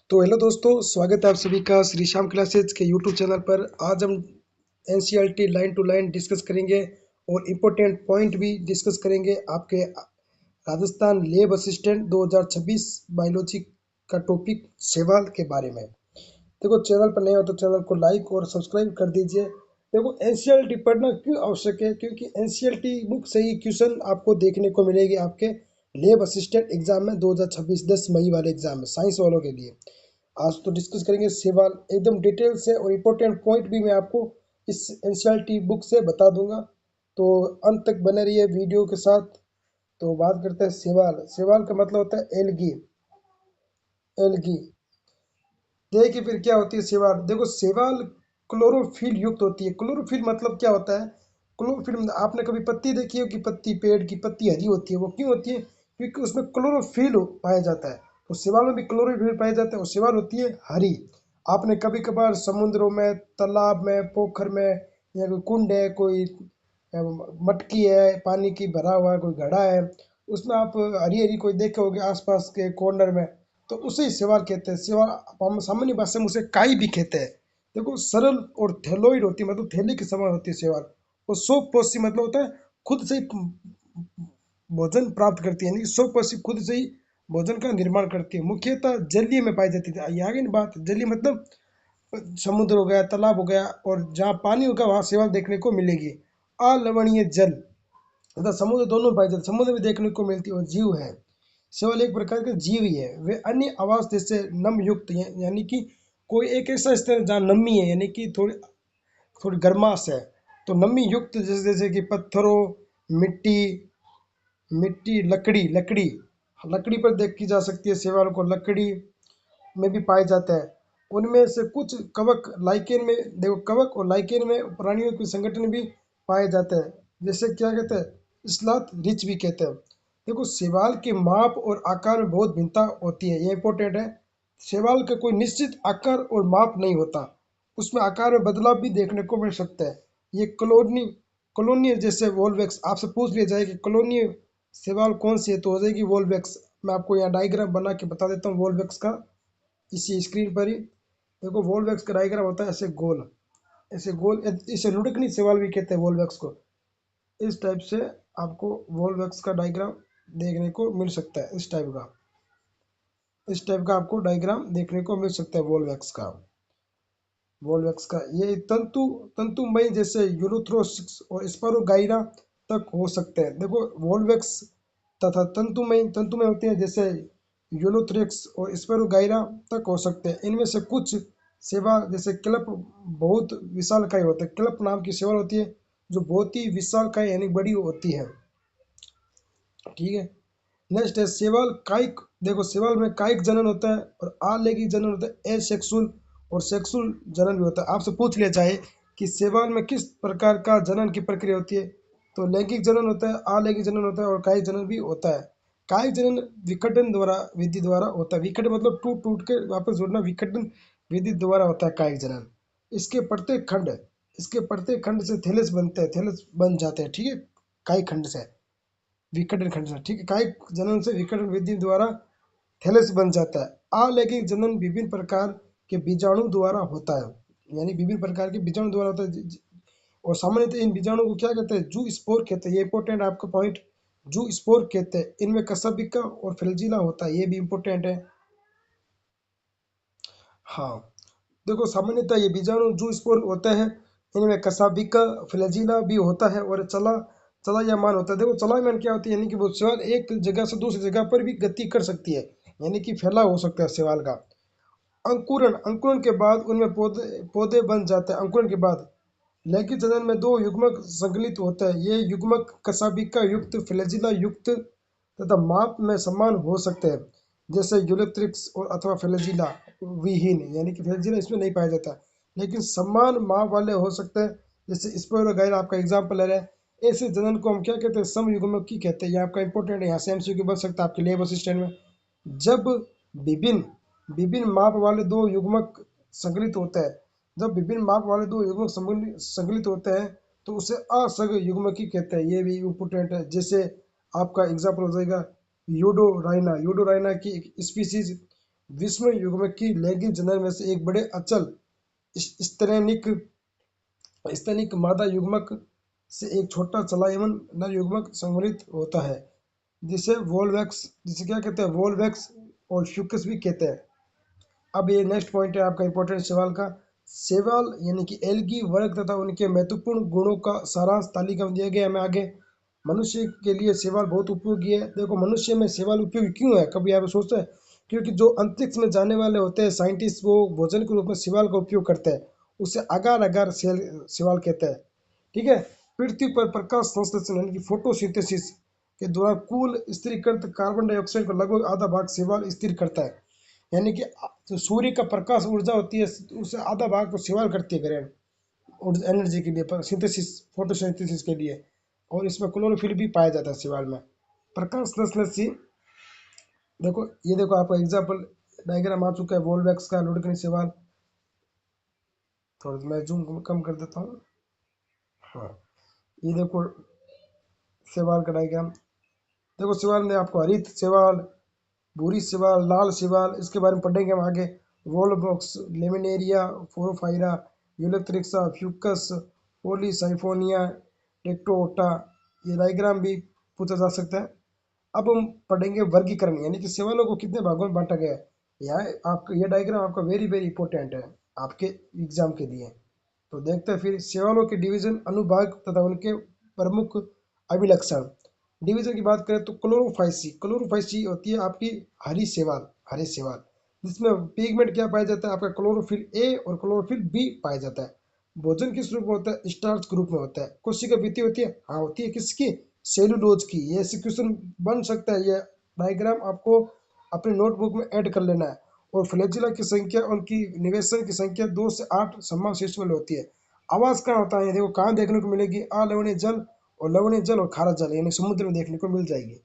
तो हेलो दोस्तों, स्वागत है आप सभी का श्री श्याम क्लासेज के यूट्यूब चैनल पर। आज हम NCERT line to line discuss करेंगे और इम्पोर्टेंट पॉइंट भी डिस्कस करेंगे आपके राजस्थान लैब असिस्टेंट 2026 बायोलॉजी का टॉपिक सवाल के बारे में। देखो, चैनल पर नए हो तो चैनल को लाइक और सब्सक्राइब कर दीजिए। देखो, एनसीईआरटी पढ़ना क्यों आवश्यक है? क्योंकि एनसीईआरटी बुक से ही क्वेश्चन आपको देखने को मिलेगी आपके लैब असिस्टेंट एग्जाम में 2026 10 मई वाले एग्जाम में, साइंस वालों के लिए। आज तो डिस्कस करेंगे सवाल एकदम डिटेल से और इम्पोर्टेंट पॉइंट भी मैं आपको इस एनसीईआरटी बुक से बता दूंगा। तो अंत तक बने रहिए वीडियो के साथ। तो बात करते हैं सवाल। सवाल का मतलब होता है एलगी। एलगी देखिए फिर क्या होती है सवाल। देखो, सवाल क्लोरोफिल युक्त होती है। क्लोरोफिल मतलब क्या होता है? क्लोरोफिल, आपने कभी पत्ती देखी हो कि पत्ती, पेड़ की पत्ती हरी होती है? वो क्यों होती है? क्योंकि उसमें क्लोरोफिल पाया जाता है। तो शैवाल में भी क्लोरोफिल पाया जाता है और शैवाल होती है हरी। आपने कभी कभार समुद्रों में, तालाब में, पोखर में, या कोई कुंड है, कोई मटकी है पानी की भरा हुआ, कोई घड़ा है, उसमें आप हरी हरी कोई देखे होगे आसपास के कॉर्नर में, तो उसे ही शैवाल कहते हैं। शैवाल हम सामान्य भाषा में उसे काई भी कहते हैं। देखो, सरल और थैलोइड होती है, मतलब थैली के समान होती है शैवाल। और सोपोषी मतलब होता है खुद से ही भोजन प्राप्त करती है, यानी कि सोपोषी खुद से ही भोजन का निर्माण करती है। मुख्यतः जलीय में पाई जाती है। आगे की बात, जलीय मतलब समुद्र हो गया, तालाब हो गया, और जहाँ पानी होगा वहाँ शैवाल देखने को मिलेगी। अलवणीय जल तथा समुद्र दोनों में पाई जाती है, समुद्र में देखने को मिलती है। और जीव है, शैवाल एक प्रकार का जीव ही है। वे अन्य आवास जैसे नम युक्त है, यानी कि कोई एक ऐसा स्थल जहाँ नमी है, यानी कि थोड़ी थोड़ी गर्माश है, तो नमी युक्त जैसे जैसे कि पत्थरों, मिट्टी, लकड़ी लकड़ी लकड़ी पर देखी जा सकती है शैवाल को। लकड़ी में भी पाए जाता है। उनमें से कुछ कवक लाइकेन में, देखो कवक और लाइकेन में प्राणियों के संगठन भी पाए जाते हैं, जैसे क्या कहते हैं, स्लॉथ रिच भी कहते हैं। देखो, शैवाल के माप और आकार में बहुत भिन्नता होती है, ये इंपॉर्टेंट है। शैवाल का कोई निश्चित आकार और माप नहीं होता, उसमें आकार में बदलाव भी देखने को मिल सकता है। ये कॉलोनी जैसे वोल्वेक्स, आपसे पूछ लिया जाए कि कॉलोनी शैवाल कौन सी है, तो हो जाएगी वोल्वेक्स। मैं आपको यहाँ डायग्राम बना के बता देता हूँ वोल्वेक्स का, इसी स्क्रीन पर ही। देखो, वॉल्वैक्स का डायग्राम होता है ऐसे गोल, ऐसे गोल, इसे लुढ़कनी सवाल भी कहते हैं वॉल्वैक्स को। इस टाइप से आपको वॉल्वैक्स का डायग्राम देखने को मिल सकता है। इस टाइप का आपको डायग्राम देखने को मिल सकता है वॉल्वैक्स का। ये तंतुमय जैसे यूरोथ्रोसिक्स और स्पारोगाइरा तक हो सकते हैं। देखो, वॉल्वैक्स तथा तंतुमय होते हैं, जैसे यूलोथ्रेक्स और स्पारोगाइरा तक हो सकते हैं। इनमें से कुछ सेवा जैसे क्लप बहुत विशालकाय होते हैं। क्लप नाम की सेवा होती है जो बहुत ही विशालकाय यानी बड़ी होती है। ठीक है, नेक्स्ट है सेवाल कायिक। देखो, सेवाल में कायिक जनन होता है और अलैंगिक जनन होता है। एसेक्सुअल और सेक्सुअल जनन भी होता है। आपसे पूछ लिया जाए कि सेवाल में किस प्रकार का जनन की प्रक्रिया होती है, तो लैंगिक जनन होता है, अलैंगिक जनन होता है और कायिक जनन भी होता है। कायिक जनन विखंडन द्वारा विधि द्वारा होता है। विखंडन मतलब टूट टूट के वापस जोड़ना, विखंडन विधि द्वारा होता है कायिक जनन। इसके प्रत्येक खंड इसके प्रत्येक खंड से थैलेस बनते हैं, थैलेस बन जाते हैं। ठीक है, कायिक खंड से, विखंडन खंड से। ठीक है, कायिक जनन से विखंडन विधि द्वारा थैलेस बन जाता है। अलैंगिक जनन विभिन्न प्रकार के बीजाणु द्वारा होता है, यानी विभिन्न प्रकार के बीजाणु द्वारा होता है। और सामान्यतः इन बीजाणु को क्या कहते हैं? जू स्पोर कहते हैं। ये इंपॉर्टेंट आपका पॉइंट, जू स्पोर कहते हैं। इनमें कसाबिका और फ्लैजिला होता है, ये भी इंपॉर्टेंट है। हाँ, देखो, सामान्यतः ये बीजाणु जू स्पोर होते हैं। इनमें कसाबिका, फ्लैजिला भी होता है और चलायमान होता है। देखो, चलायमान क्या होती है? यानी कि वो शैवाल एक जगह से दूसरी जगह पर भी गति कर सकती है, यानी कि फैलाव हो सकता है शैवाल का। अंकुरण अंकुरण के बाद उनमें पौधे पौधे बन जाते हैं। अंकुरण के बाद लैंगिक जनन में दो युग्मक संकलित होते हैं। ये युग्मक कसाबिका युक्त, फ्लैजिला युक्त तथा माप में समान हो सकते हैं, जैसे यूलेट्रिक्स और अथवा फ्लैजिला विहीन, यानी कि फ्लैजिला इसमें नहीं पाया जाता, लेकिन समान माप वाले हो सकते हैं, जैसे स्पोरोगाइर आपका एग्जाम्पल है। ऐसे जनन को हम क्या कहते हैं? समयुग्मक की कहते हैं। ये आपका इंपॉर्टेंट है, यहाँ से एमसीक्यू बन सकता है आपके लैब असिस्टेंट में। जब विभिन्न विभिन्न माप वाले दो युग्मक संकलित होते हैं, जब विभिन्न माप वाले दो युग्मक संकलित होते हैं तो उसे असंग युग्मकी कहते हैं। ये भी इम्पोर्टेंट है। जैसे आपका एग्जाम्पल हो जाएगा यूडोराइना। यूडोराइना की एक स्पीसीज विषम युग्मक की लैंगिक जनन में से एक बड़े अचल स्तैनिक स्तनिक मादा युग्मक से एक छोटा चलायमान नर युग्मक संवर्धित होता है, जिसे वोल्वैक्स, जिसे क्या कहते हैं, वोल्वैक्स और फ्यूकस भी कहते हैं। अब ये नेक्स्ट पॉइंट है आपका इंपॉर्टेंट सवाल का। सेवाल यानी कि एल्गी वर्ग तथा उनके महत्वपूर्ण गुणों का सारांश तालिका में दिया गया है। मैं आगे, मनुष्य के लिए सेवाल बहुत उपयोगी है। देखो मनुष्य में सेवाल उपयोगी क्यों है, कभी आप सोचते हैं? क्योंकि जो अंतरिक्ष में जाने वाले होते हैं साइंटिस्ट, वो भोजन के रूप में सेवाल का उपयोग करते हैं। उसे अगार अगार सेवाल कहते हैं। ठीक है। पृथ्वी पर प्रकाश संश्लेषण यानी कि फोटोसिंथेसिस के दौरान कुल स्थिरीकृत कार्बन डाइऑक्साइड का लगभग आधा भाग सेवाल स्थिर करता है। यानी कि जो सूर्य का प्रकाश ऊर्जा होती है उससे आधा भाग तो सेवाल करती है ग्रहण और एनर्जी के लिए, सिंथेसिस, फोटोसिंथेसिस के लिए। और इसमें क्लोरोफिल भी पाया जाता है सेवाल में। प्रकाश संश्लेषी, देखो ये देखो आपका एग्जाम्पल डायग्राम आ चुका है वोल्वैक्स का, लुडकनी सेवाल। थोड़ा मैं जूम कम कर देता हूँ। हाँ, ये देखो सेवाल का डायग्राम। देखो सेवाल में आपको हरित सेवाल, भूरी सेवाल, लाल सेवाल, इसके बारे में पढ़ेंगे हम आगे। वोलबॉक्स, लेमिनेरिया, फोरोफाइरा, यूलेक्ट्रिक्सा, फ्यूकस, पोलीसाइफोनिया, टेक्टोटा, ये डायग्राम भी पूछा जा सकता है। अब हम पढ़ेंगे वर्गीकरण, यानी कि सेवालों को कितने भागों में बांटा गया है। यह आपका ये डायग्राम आपका वेरी वेरी इंपॉर्टेंट है आपके एग्जाम के लिए। तो देखते हैं फिर सेवालों के डिवीजन, अनुभाग तथा उनके प्रमुख अभिलक्षण। डिवीजन की बात करें तो क्लोरोफाइसी, क्लोरोफाइसी होती है आपकी हरी सेवाल, हरे सेवाल, जिसमें पिगमेंट क्या पाया जाता है आपका, क्लोरोफिल ए और क्लोरोफिल बी पाया जाता है। भोजन किस रूप में होता है, स्टार्च के रूप में होता है। कोशिका भित्ति होती है, हाँ होती है, किसकी, सेलुलोज की। ये क्वेश्चन बन सकता है, ये डायग्राम आपको अपने नोटबुक में ऐड कर लेना है। और फ्लैजिला की संख्या, उनकी निवेशन की संख्या 2 से 8 समान शीर्ष में होती है। आवाज कहाँ होता है, देखो कहाँ देखने को मिलेगी, अलवणीय जल और लवणीय जल और खारा जल, यानी समुद्र में देखने को मिल जाएगी।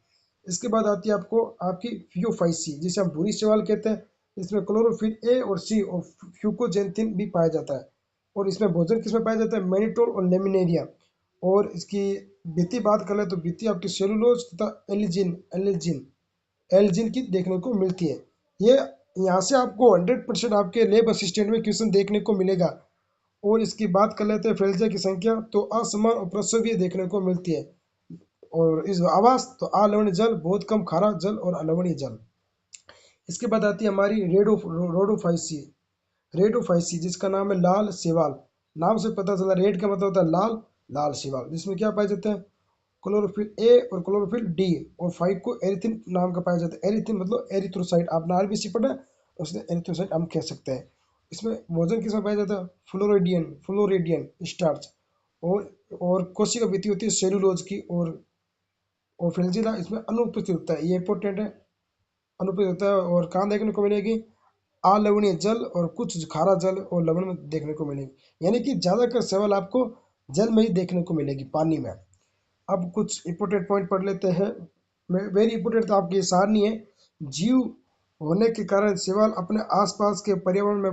इसके बाद आती है आपको आपकी फ्यूफाइसी, जिसे हम भूरी शैवाल कहते हैं। इसमें क्लोरोफिल ए और सी और फ्यूकोजेंथिन भी पाया जाता है। और इसमें भोजन किसमें पाया जाता है, मैनिटोल और लेमिनेरिया। और इसकी भित्ति बात कर ले तो भित्ति आपकी सेलुलोज तथा एलिजिन एलिजिन एल्जिन की देखने को मिलती है। ये यहाँ से आपको 100% आपके लैब असिस्टेंट में क्वेश्चन देखने को मिलेगा। और इसकी बात कर लेते हैं फ्रेल्जे की संख्या, तो असमान और प्रसवीय देखने को मिलती है। और इस आवास तो अलवणीय जल, बहुत कम खारा जल और अलवणीय जल। इसके बाद आती है हमारी रोडोफाइसी, रेडोफाइसी, जिसका नाम है लाल सेवाल। नाम से पता चला, रेड का मतलब होता है लाल, लाल सेवाल, जिसमें क्या पाए जाते हैं, क्लोरोफिल ए और क्लोरोफिल डी और 5 को एरिथिन नाम का पाया जाता है। एरिथिन मतलब एरिथ्रोसाइट, आपने आरबीसी पढ़ा, उसने एरिथ्रोसाइट हम कह सकते हैं। इसमें भोजन किसमें पाया जाता है, फ्लोरिडियन, फ्लोरिडियन स्टार्च। और कोशिका भित्ति होती है सेलुलोज की। और फ्लैजिला इसमें अनुपस्थित होता है, ये इंपॉर्टेंट है, अनुपस्थित होता है। और कहाँ देखने को मिलेगी, अलवणीय जल और कुछ खारा जल और लवण में देखने को मिलेगी। यानी कि ज्यादातर सेवल आपको जल में ही देखने को मिलेगी, पानी में। अब कुछ इंपोर्टेंट पॉइंट पढ़ लेते हैं। वेरी इंपोर्टेंट तो आपकी सारणी है। जीव होने के कारण शैवाल अपने आसपास के पर्यावरण में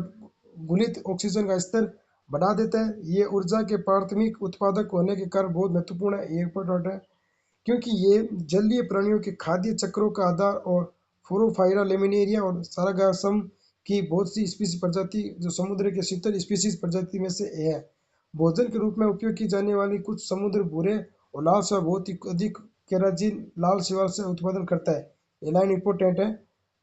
घुलित ऑक्सीजन का स्तर बढ़ा देता है। ये ऊर्जा के प्राथमिक उत्पादक होने के कारण बहुत महत्वपूर्ण है, ये इंपॉर्टेंट है। क्योंकि ये जलीय प्राणियों के खाद्य चक्रों का आधार और फोरोफाइरा, लेमिनेरिया और सारागासम की बहुत सी स्पीसीज प्रजाति जो समुद्र के शीतल स्पीसीज प्रजाति में से है। भोजन के रूप में उपयोग की जाने वाली कुछ समुद्र भूरे और लाल शैवाल बहुत ही अधिक केराजिन लाल शैवाल से उत्पादन करता है। ये लाइन इंपॉर्टेंट है,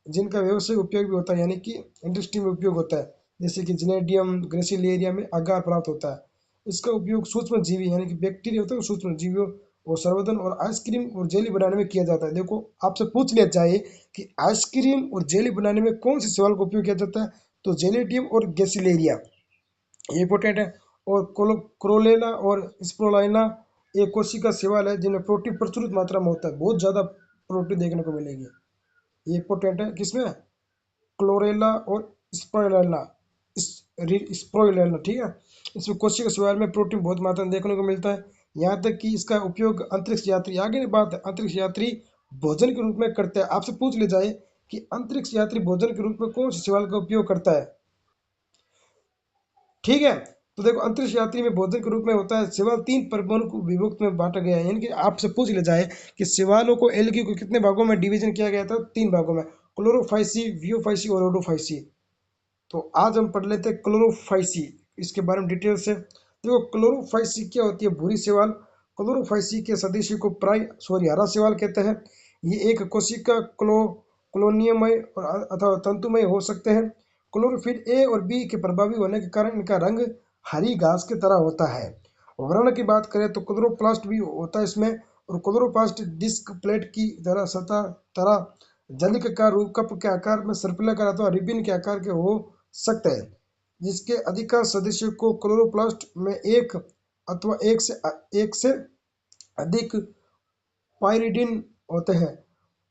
जिनका व्यवसायिक उपयोग भी होता है, यानी कि इंडस्ट्री में उपयोग होता है। जैसे कि जिनेडियम ग्रेसिलेरिया में अगार प्राप्त होता है। इसका उपयोग सूक्ष्म जीवी यानी कि बैक्टीरिया होता है, सूक्ष्म जीवियों और संवर्धन और आइसक्रीम और जेली बनाने में किया जाता है। देखो आपसे पूछ लिया जाए कि आइसक्रीम और जेली बनाने में कौन सी शैवाल का उपयोग किया जाता है, तो जेनेटियम और गैसिलेरिया, ये इंपॉर्टेंट है। और क्रोलेला और स्प्रोलाइना एक कोशिका शैवाल है जिनमें प्रोटीन प्रचुर मात्रा में होता है, बहुत ज्यादा प्रोटीन देखने को मिलेगी। ये इंपॉर्टेंट है, किसमें, क्लोरेला और स्प्रोलेला, स्प्रोलेला, ठीक है। इसमें कोशिका शैवाल में प्रोटीन बहुत मात्रा में देखने को मिलता है। यहाँ तक कि इसका उपयोग अंतरिक्ष यात्री, आगे की बात है, अंतरिक्ष यात्री भोजन के रूप में करते हैं। आपसे पूछ ले जाए कि अंतरिक्ष यात्री भोजन के रूप में कौन सी शैवाल का उपयोग करता है, ठीक है। तो देखो अंतरिक्ष यात्री में भोजन के रूप में होता है शैवाल, 3 प्रमुख विभक्त में बांटा गया है। यानी कि आपसे पूछ ले जाए कि शैवालों को एल्गी को कितने भागों में डिवीजन किया गया था, 3 भागों में। क्लोरोफाइसी, वियोफाइसी और रोडोफाइसी। तो आज हम पढ़ लेते हैं क्लोरोफाइसी, इसके बारे में डिटेल से। देखो क्लोरोफाइसी क्या होती है, भूरी शैवाल। क्लोरोफाइसी के सदस्य को हरा शैवाल कहते हैं। ये एक कोशिका कॉलोनियमय अथवा तंतुमय हो सकते हैं। क्लोरोफिल ए और बी के प्रभावी होने के कारण इनका रंग हरी घास की तरह होता है। वर्ण की बात करें तो क्लोरोप्लास्ट भी होता है इसमें, और क्लोरोप्लास्ट डिस्क प्लेट की तरह जलिका रूप कप के आकार में, सर्पिलाकार अथवा रिबिन के आकार के हो सकते हैं, जिसके अधिकांश सदस्यों को क्लोरोप्लास्ट में एक अथवा एक से अधिक पाइरिडिन होते हैं।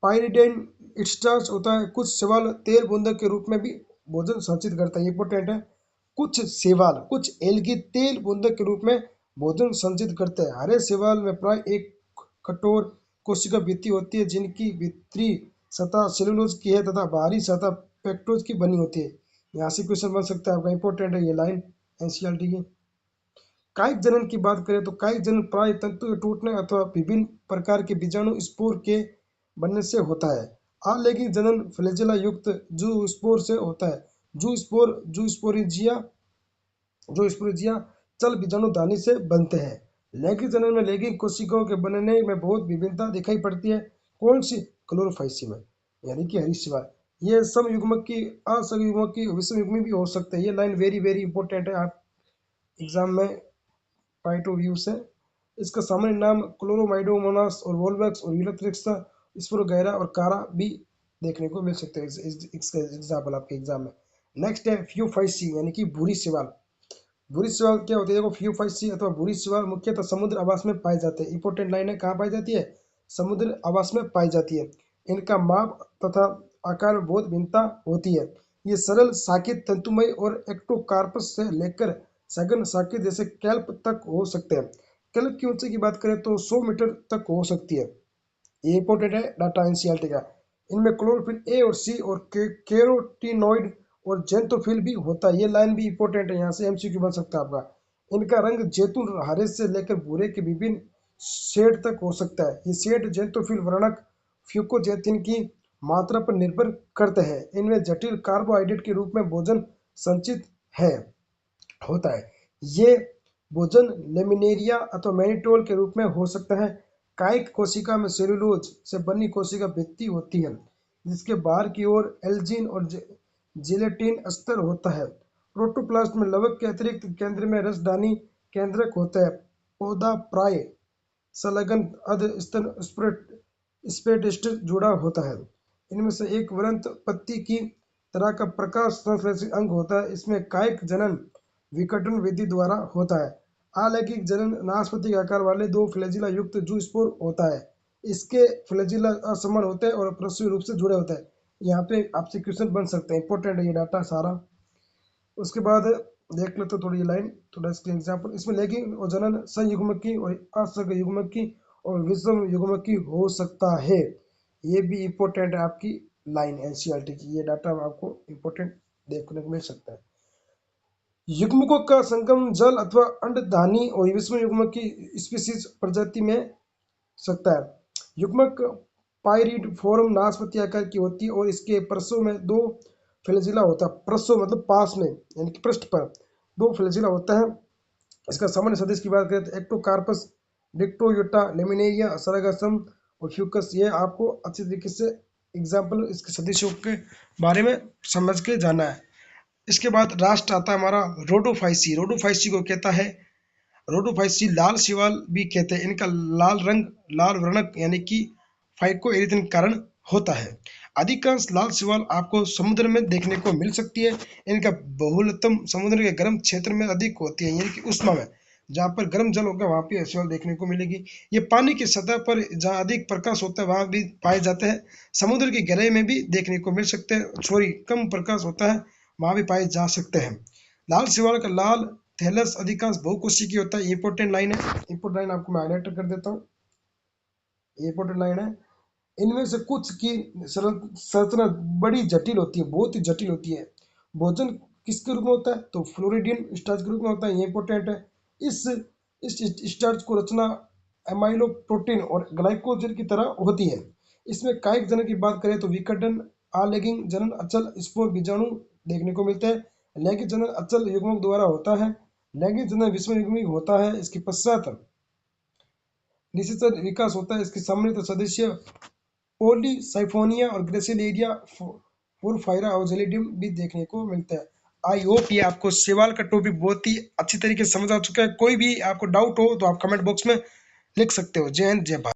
पाइरिडिन स्टार्च होता है। कुछ शैवाल तेल बूंदक के रूप में भी भोजन संचित करता है, इंपॉर्टेंट है। कुछ एल्गी तेल बूंदक के रूप में भोजन संचित करते हैं। हरे शैवाल में प्राय एक कठोर कोशिका भित्ति होती है, जिनकी भीतरी सतह सेलुलोज की है तथा बाहरी सतह पेक्टोज की बनी होती है। यहाँ से क्वेश्चन बन सकता है आपका, इंपॉर्टेंट है ये लाइन एनसीईआरटी की। कायिक जनन की बात करें तो कायिक जनन प्राय तंतु के टूटने अथवा विभिन्न प्रकार के बीजाणु स्पोर के बनने से होता है। आलैंगिक जनन फ्लैजेला युक्त जू स्पोर से होता है। जू स्पोरिजिया चल बीजाणु दानी से बनते हैं। लैंगिक जनन में लैंगिक कोशिकाओं के बनने में बहुत विभिन्नता दिखाई पड़ती है। कौन सी? क्लोरोफाइसी में, यानी कि हरी शिवार। ये समयुग्मक की, असहयुग्मक की, विषम युग्मी भी हो सकते हैं। ये लाइन वेरी वेरी इंपॉर्टेंट है, आप एग्जाम में पॉइंट ऑफ व्यू से। इसका सामान्य नाम क्लोरोमाइडोमोनास और वोल्वैक्स और यूलेथ्रिक्स, स्पुर गहरा और कारा भी देखने को मिल सकते हैं इसका एग्जाम्पल आपके एग्जाम में। नेक्स्ट है फ्यूफाइसी, यानी कि भूरी शैवाल। भूरी शैवाल क्या होती है? देखो फ्यूफाइसी अथवा भूरी शैवाल मुख्यतः समुद्र आवास में पाए जाते हैं। इंपॉर्टेंट लाइन है, कहाँ पाई जाती है? समुद्र आवास में पाई जाती है। इनका माप तथा आकार में बहुत भिन्नता होती है। ये सरल शाखित तंतुमय और एक्टोकार्पस से लेकर सघन शाखित जैसे कैल्प तक हो सकते हैं। कैल्प की ऊंचाई की बात करें तो 100 मीटर तक हो सकती है। ये इंपॉर्टेंट है डाटा एनसीईआरटी का। इनमें क्लोरोफिल ए और सी और कैरोटीनॉइड और जेंथोफिल भी होता है। ये लाइन भी इंपॉर्टेंट है, यहाँ से एमसीक्यू बन सकता है आपका। इनका रंग जैतून हरे से लेकर भूरे के विभिन्न शेड तक हो सकता है। ये शेड जेंथोफिल वर्णक फ्यूकोजेथिन की मात्रा पर निर्भर करते हैं। इनमें जटिल कार्बोहाइड्रेट के रूप में भोजन संचित है होता है। ये भोजन लेमिनेरिया अथवा मैनिटोल के रूप में हो सकता है। कायिक कोशिका में सेलुलोज से बनी कोशिका भित्ति होती है, जिसके बाहर की ओर एल्जिन और जिलेटिन अस्तर होता है। प्रोटोप्लास्ट में लवक के अतिरिक्त केंद्र में रसदानी केंद्रक होता है। पौधा प्राय संलग्न अध स्तन स्पेटिस्ट जुड़ा होता है। इनमें से एक वृंत पत्ती की तरह का प्रकाश संश्लेषी अंग होता है। इसमें कायिक जनन विकटन विधि द्वारा होता है। आलैंगिक जनन नाशपाती के आकार वाले दो फ्लैजिला युक्त जूस्पोर होता है। इसके फ्लैजिला असमान होते हैं और प्रसूति रूप से जुड़े होते हैं। यहाँ पे आपसे क्वेश्चन बन सकते हैं, इंपॉर्टेंट है ये डाटा सारा। उसके बाद देख लेते थोड़ी लाइन, थोड़ा इसके एग्जाम्पल। इसमें लैंगिक और जनन संयुग्मक की और असहयुग्मक की और विषम युग्मक की हो सकता है। ये भी इंपॉर्टेंट है आपकी लाइन एनसीईआरटी की। ये डाटा आपको इंपॉर्टेंट देखने को मिल सकता है। युग्मकों का संगम जल अथवा अंडधानी और विषम युग्मक की स्पीसीज प्रजाति में सकता है। युग्मक पायरिड फॉर्म नाशपाती आकार की होती है और इसके प्रसव में दो फ्लैजिला होता है। प्रसव मतलब पास में, यानी कि पृष्ठ पर दो फ्लैजिला होता है। इसका सामान्य सदस्य की बात करें तो एक्टोकार्पस, डिक्टोयोटा, लेमिनेरिया, सरागासम और फ्यूकस। ये आपको अच्छी तरीके से एग्जाम्पल इसके सदस्यों के बारे में समझ के जाना है। इसके बाद राष्ट्र आता है हमारा रोडोफाइसी। रोडोफाइसी को कहता है, रोडोफाइसी लाल शैवाल भी कहते हैं। इनका लाल रंग लाल वर्णक यानी कि फाइकोएरिथ्रिन के कारण होता है। अधिकांश लाल शैवाल आपको समुद्र में देखने को मिल सकती है। इनका बहुलतम समुद्र के गर्म क्षेत्र में अधिक होती है, यानी कि उष्मा में, जहाँ पर गर्म जल होगा वहाँ पे शैवाल देखने को मिलेगी। ये पानी की सतह पर जहाँ अधिक प्रकाश होता है वहाँ भी पाए जाते हैं। समुद्र की गहराई में भी देखने को मिल सकते हैं। सॉरी, कम प्रकाश होता है वहाँ भी पाए जा सकते हैं। लाल शैवाल का लाल थैलस अधिकांश बहुकोशिकीय होता है। इंपॉर्टेंट लाइन है, इंपॉर्टेंट लाइन आपको मैं हाईलाइट कर देता हूँ। इंपॉर्टेंट लाइन है। इनमें से कुछ की संरचना बड़ी जटिल होती है, बहुत ही जटिल होती है। भोजन किसके रूप में होता है? तो फ्लोरिडियन स्टार्च के रूप में होता है। ये इंपॉर्टेंट है। इस स्टार्च को रचना एमाइलो प्रोटीन और ग्लाइकोजन की तरह होती है। इसमें कायिक जनन की बात करें तो विकटन अलैंगिक जनन अचल स्पोर बीजाणु देखने को मिलते हैं। लैंगिक जनन अचल युग्मक द्वारा होता है। लैंगिक जनन विषम युग्मिक होता है। इसके पश्चात निषेचन विकास होता है। इसके सामान्य सदस्य पोलीसाइफोनिया और ग्रेसिलेरिया पोरफायरा और जेलिडियम भी देखने को मिलता है। आई होप ये आपको सवाल का टॉपिक बहुत ही अच्छी तरीके से समझ आ चुका है। कोई भी आपको डाउट हो तो आप कमेंट बॉक्स में लिख सकते हो। जय हिंद, जय भारत।